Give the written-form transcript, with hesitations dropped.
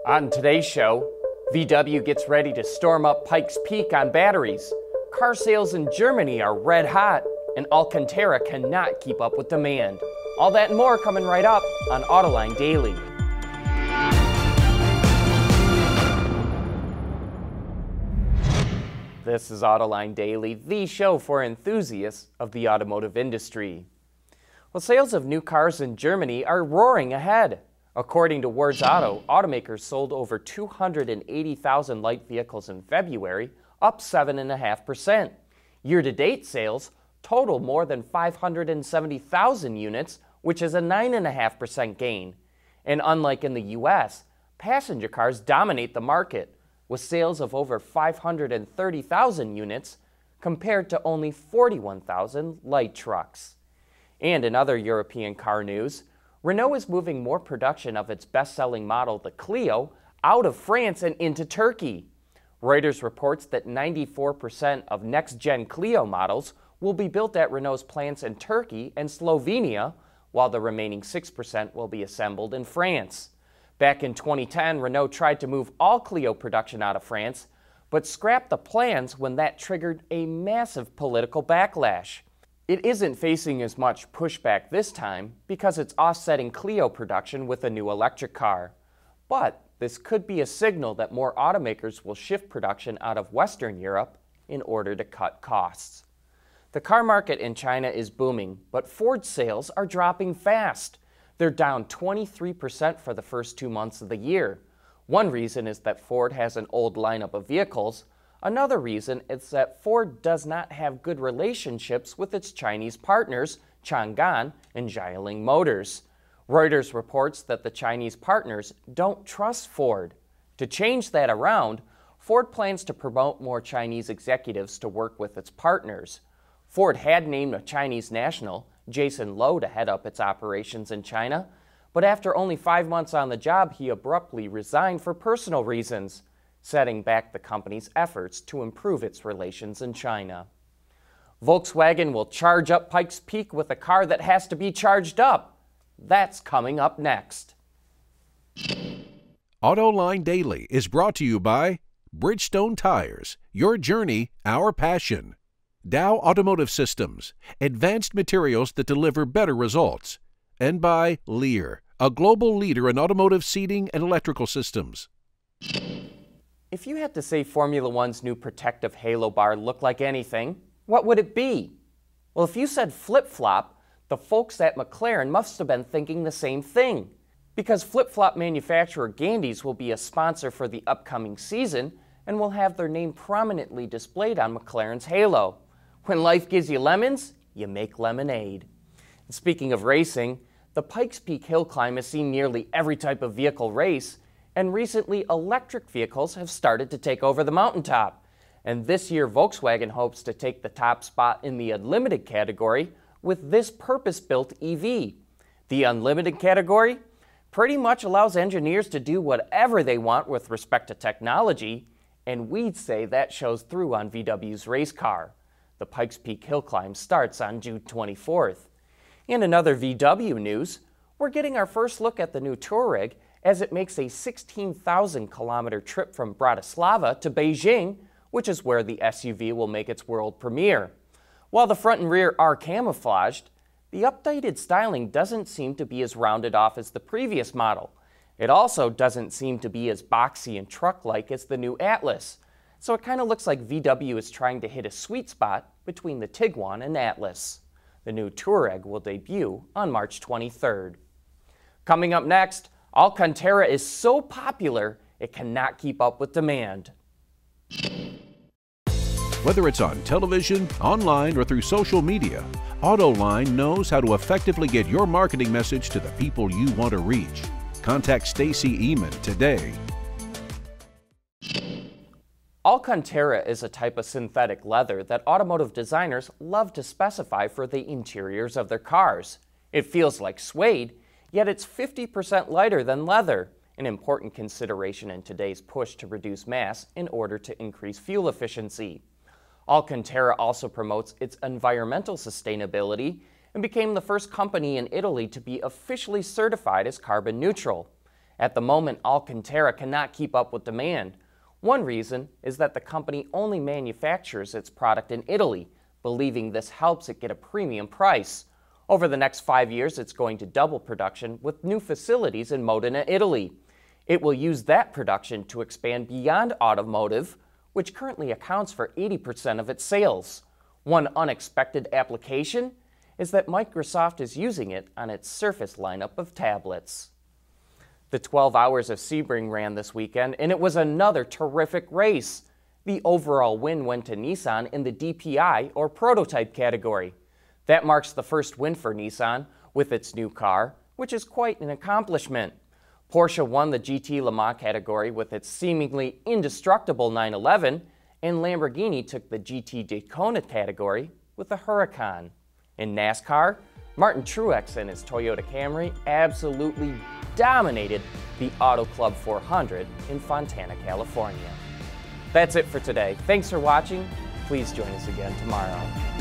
On today's show, VW gets ready to storm up Pikes Peak on batteries. Car sales in Germany are red hot, and Alcantara cannot keep up with demand. All that and more coming right up on Autoline Daily. This is Autoline Daily, the show for enthusiasts of the automotive industry. Well, sales of new cars in Germany are roaring ahead. According to Wards Auto, automakers sold over 280,000 light vehicles in February, up 7.5%. Year-to-date sales total more than 570,000 units, which is a 9.5% gain. And unlike in the U.S., passenger cars dominate the market, with sales of over 530,000 units compared to only 41,000 light trucks. And in other European car news, Renault is moving more production of its best-selling model, the Clio, out of France and into Turkey. Reuters reports that 94% of next-gen Clio models will be built at Renault's plants in Turkey and Slovenia, while the remaining 6% will be assembled in France. Back in 2010, Renault tried to move all Clio production out of France, but scrapped the plans when that triggered a massive political backlash. It isn't facing as much pushback this time because it's offsetting Clio production with a new electric car. But this could be a signal that more automakers will shift production out of Western Europe in order to cut costs. The car market in China is booming, but Ford sales are dropping fast. They're down 23% for the first 2 months of the year. One reason is that Ford has an old lineup of vehicles. Another reason is that Ford does not have good relationships with its Chinese partners, Changan and Xiaoling Motors. Reuters reports that the Chinese partners don't trust Ford. To change that around, Ford plans to promote more Chinese executives to work with its partners. Ford had named a Chinese national, Jason Lowe, to head up its operations in China, but after only 5 months on the job, he abruptly resigned for personal reasons, setting back the company's efforts to improve its relations in China. Volkswagen will charge up Pikes Peak with a car that has to be charged up. That's coming up next. Autoline Daily is brought to you by Bridgestone Tires, your journey, our passion. Dow Automotive Systems, advanced materials that deliver better results. And by Lear, a global leader in automotive seating and electrical systems. If you had to say Formula One's new protective halo bar looked like anything, what would it be? Well, if you said flip-flop, the folks at McLaren must have been thinking the same thing, because flip-flop manufacturer Gandy's will be a sponsor for the upcoming season and will have their name prominently displayed on McLaren's halo. When life gives you lemons, you make lemonade. And speaking of racing, the Pikes Peak hill climb has seen nearly every type of vehicle race, and recently electric vehicles have started to take over the mountaintop. And this year, Volkswagen hopes to take the top spot in the Unlimited category with this purpose-built EV. The Unlimited category pretty much allows engineers to do whatever they want with respect to technology, and we'd say that shows through on VW's race car. The Pikes Peak hill climb starts on June 24th. In another VW news, we're getting our first look at the new Touareg as it makes a 16,000-kilometer trip from Bratislava to Beijing, which is where the SUV will make its world premiere. While the front and rear are camouflaged, the updated styling doesn't seem to be as rounded off as the previous model. It also doesn't seem to be as boxy and truck-like as the new Atlas. So it kind of looks like VW is trying to hit a sweet spot between the Tiguan and Atlas. The new Touareg will debut on March 23rd. Coming up next, Alcantara is so popular it cannot keep up with demand. Whether it's on television, online, or through social media, Autoline knows how to effectively get your marketing message to the people you want to reach. Contact Stacy Eman today. Alcantara is a type of synthetic leather that automotive designers love to specify for the interiors of their cars. It feels like suede, yet it's 50% lighter than leather, an important consideration in today's push to reduce mass in order to increase fuel efficiency. Alcantara also promotes its environmental sustainability and became the first company in Italy to be officially certified as carbon neutral. At the moment, Alcantara cannot keep up with demand. One reason is that the company only manufactures its product in Italy, believing this helps it get a premium price. Over the next 5 years, it's going to double production with new facilities in Modena, Italy. It will use that production to expand beyond automotive, which currently accounts for 80% of its sales. One unexpected application is that Microsoft is using it on its Surface lineup of tablets. The 12 Hours of Sebring ran this weekend, and it was another terrific race. The overall win went to Nissan in the DPI, or prototype category. That marks the first win for Nissan with its new car, which is quite an accomplishment. Porsche won the GT Le Mans category with its seemingly indestructible 911, and Lamborghini took the GT Daytona category with the Huracan. In NASCAR, Martin Truex and his Toyota Camry absolutely dominated the Auto Club 400 in Fontana, California. That's it for today. Thanks for watching. Please join us again tomorrow.